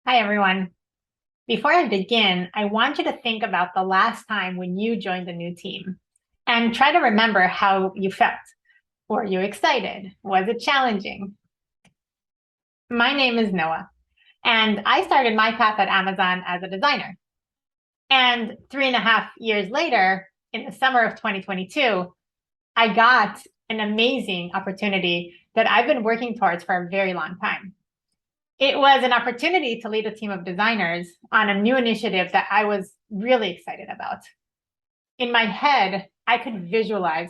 Hi, everyone. Before I begin, I want you to think about the last time when you joined a new team and try to remember how you felt. Were you excited? Was it challenging? My name is Noah, and I started my path at Amazon as a designer. And 3.5 years later, in the summer of 2022, I got an amazing opportunity that I've been working towards for a very long time. It was an opportunity to lead a team of designers on a new initiative that I was really excited about. In my head, I could visualize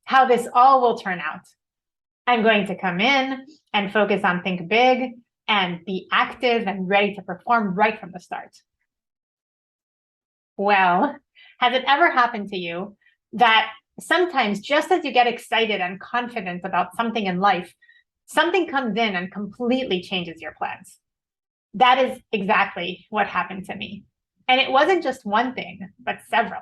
how this all will turn out. I'm going to come in and focus on think big and be active and ready to perform right from the start. Well, has it ever happened to you that sometimes just as you get excited and confident about something in life, something comes in and completely changes your plans? That is exactly what happened to me. And it wasn't just one thing, but several.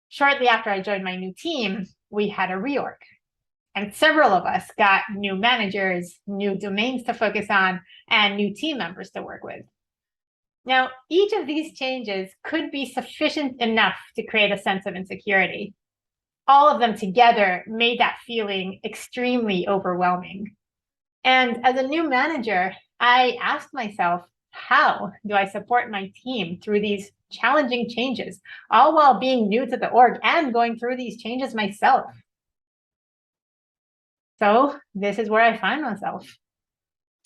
Shortly after I joined my new team, we had a reorg. And several of us got new managers, new domains to focus on, and new team members to work with. Now, each of these changes could be sufficient enough to create a sense of insecurity. All of them together made that feeling extremely overwhelming. And as a new manager, I asked myself, how do I support my team through these challenging changes, all while being new to the org and going through these changes myself? So this is where I find myself.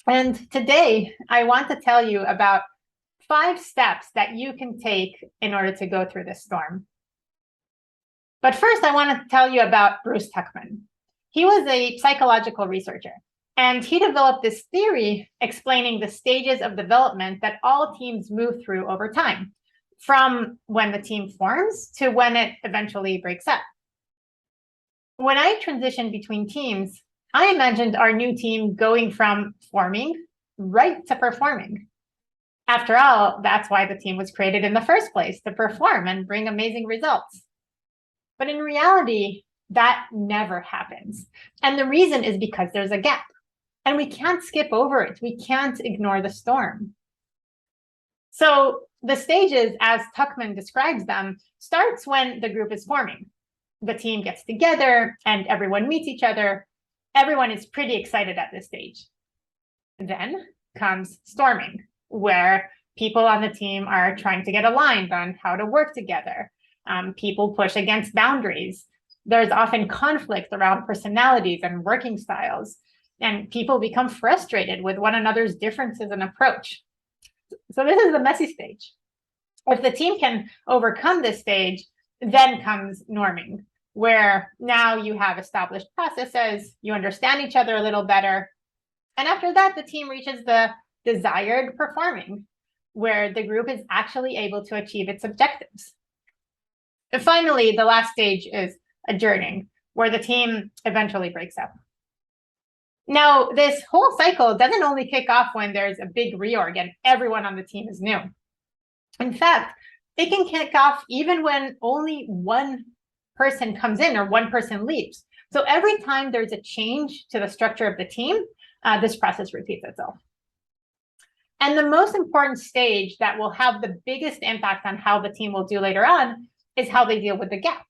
And today, I want to tell you about 5 steps that you can take in order to go through this storm. But first, I want to tell you about Bruce Tuckman. He was a psychological researcher, and he developed this theory explaining the stages of development that all teams move through over time, from when the team forms to when it eventually breaks up. When I transitioned between teams, I imagined our new team going from forming right to performing. After all, that's why the team was created in the first place, to perform and bring amazing results. But in reality, that never happens. And the reason is because there's a gap. And we can't skip over it. We can't ignore the storm. So the stages, as Tuckman describes them, starts when the group is forming. The team gets together and everyone meets each other. Everyone is pretty excited at this stage. Then comes storming, where people on the team are trying to get aligned on how to work together. People push against boundaries. There's often conflict around personalities and working styles, and people become frustrated with one another's differences in approach. So this is the messy stage. If the team can overcome this stage, then comes norming, where now you have established processes, you understand each other a little better. And after that, the team reaches the desired performing, where the group is actually able to achieve its objectives. And finally, the last stage is adjourning, where the team eventually breaks up. Now, this whole cycle doesn't only kick off when there's a big reorg and everyone on the team is new. In fact, it can kick off even when only one person comes in or one person leaves. So every time there's a change to the structure of the team, this process repeats itself. And the most important stage that will have the biggest impact on how the team will do later on is how they deal with the gap.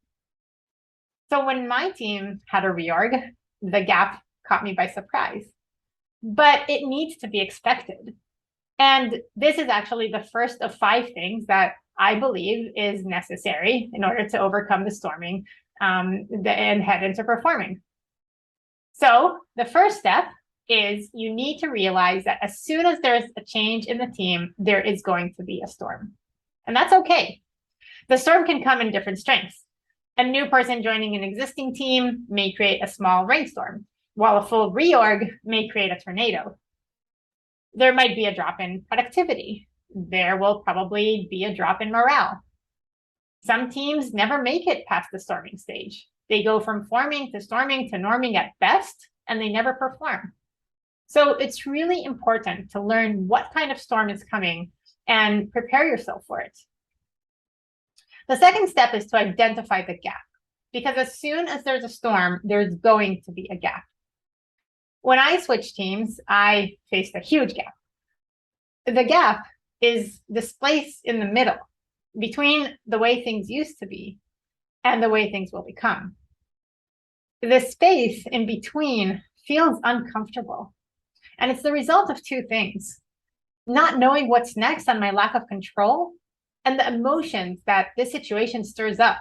So when my team had a reorg, the gap caught me by surprise, but it needs to be expected. And this is actually the first of 5 things that I believe is necessary in order to overcome the storming and head into performing. So the first step is you need to realize that as soon as there's a change in the team, there is going to be a storm. And that's okay. The storm can come in different strengths. A new person joining an existing team may create a small rainstorm, while a full reorg may create a tornado. There might be a drop in productivity. There will probably be a drop in morale. Some teams never make it past the storming stage. They go from forming to storming to norming at best, and they never perform. So it's really important to learn what kind of storm is coming and prepare yourself for it. The second step is to identify the gap, because as soon as there's a storm, there's going to be a gap. When I switched teams, I faced a huge gap. The gap is this place in the middle between the way things used to be and the way things will become. The space in between feels uncomfortable. And it's the result of two things: not knowing what's next and my lack of control, and the emotions that this situation stirs up: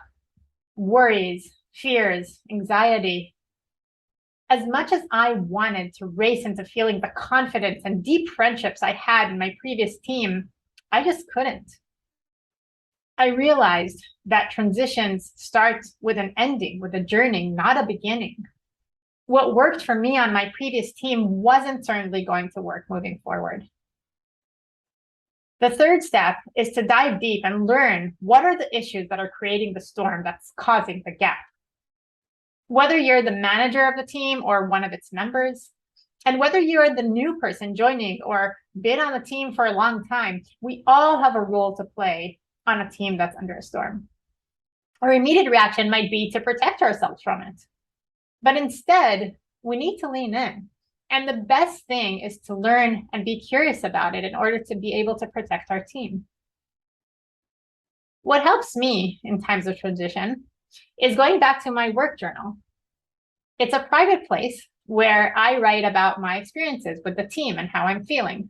worries, fears, anxiety. As much as I wanted to race into feeling the confidence and deep friendships I had in my previous team, I just couldn't. I realized that transitions start with an ending, with a journey, not a beginning. What worked for me on my previous team wasn't certainly going to work moving forward. The third step is to dive deep and learn what are the issues that are creating the storm that's causing the gap. Whether you're the manager of the team or one of its members, and whether you're the new person joining or been on the team for a long time, we all have a role to play on a team that's under a storm. Our immediate reaction might be to protect ourselves from it. But instead, we need to lean in. And the best thing is to learn and be curious about it in order to be able to protect our team. What helps me in times of transition is going back to my work journal. It's a private place where I write about my experiences with the team and how I'm feeling.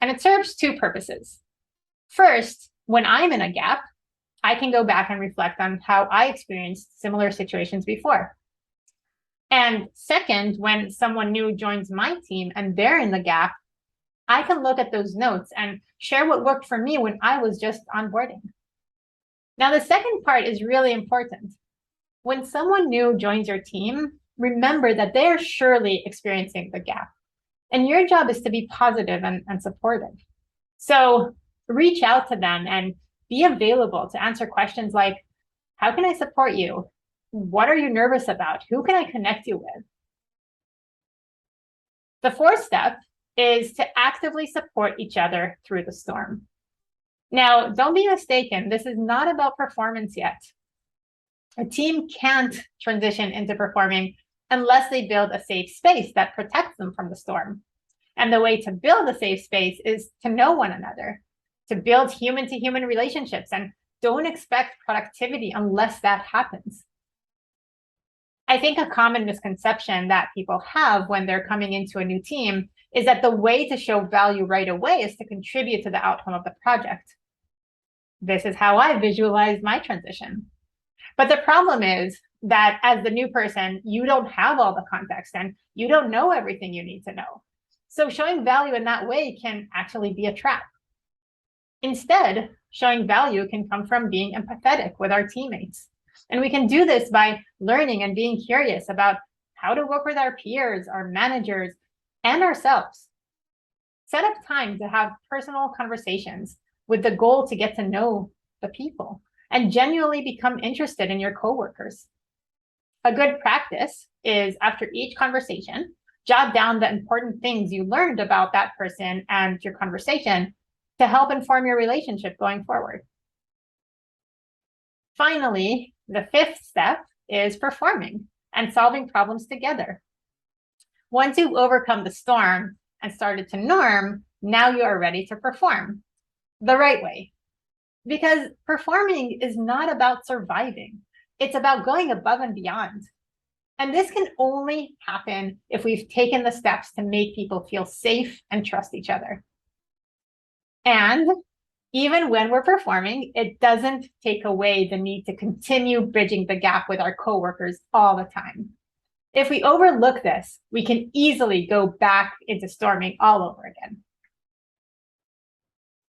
And it serves two purposes. First, when I'm in a gap, I can go back and reflect on how I experienced similar situations before. And second, when someone new joins my team and they're in the gap, I can look at those notes and share what worked for me when I was just onboarding. Now, the second part is really important. When someone new joins your team, remember that they are surely experiencing the gap. And your job is to be positive and supportive. So reach out to them and be available to answer questions like, how can I support you? What are you nervous about? Who can I connect you with? The fourth step is to actively support each other through the storm. Now, don't be mistaken. This is not about performance yet. A team can't transition into performing unless they build a safe space that protects them from the storm. And the way to build a safe space is to know one another, to build human-to-human relationships, and don't expect productivity unless that happens. I think a common misconception that people have when they're coming into a new team is that the way to show value right away is to contribute to the outcome of the project. This is how I visualized my transition. But the problem is that as the new person, you don't have all the context and you don't know everything you need to know. So showing value in that way can actually be a trap. Instead, showing value can come from being empathetic with our teammates. And we can do this by learning and being curious about how to work with our peers, our managers, and ourselves. Set up time to have personal conversations with the goal to get to know the people and genuinely become interested in your coworkers. A good practice is after each conversation, jot down the important things you learned about that person and your conversation to help inform your relationship going forward. Finally, the fifth step is performing and solving problems together. Once you've overcome the storm and started to norm, now you are ready to perform the right way. Because performing is not about surviving. It's about going above and beyond. And this can only happen if we've taken the steps to make people feel safe and trust each other. And even when we're performing, it doesn't take away the need to continue bridging the gap with our coworkers all the time. If we overlook this, we can easily go back into storming all over again.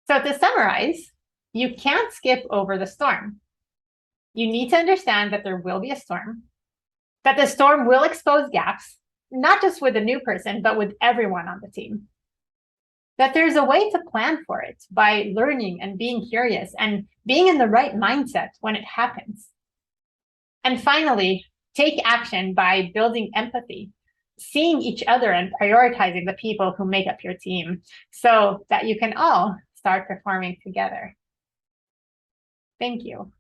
So to summarize, you can't skip over the storm. You need to understand that there will be a storm, that the storm will expose gaps, not just with the new person, but with everyone on the team. That there's a way to plan for it by learning and being curious and being in the right mindset when it happens. And finally, take action by building empathy, seeing each other and prioritizing the people who make up your team so that you can all start performing together. Thank you.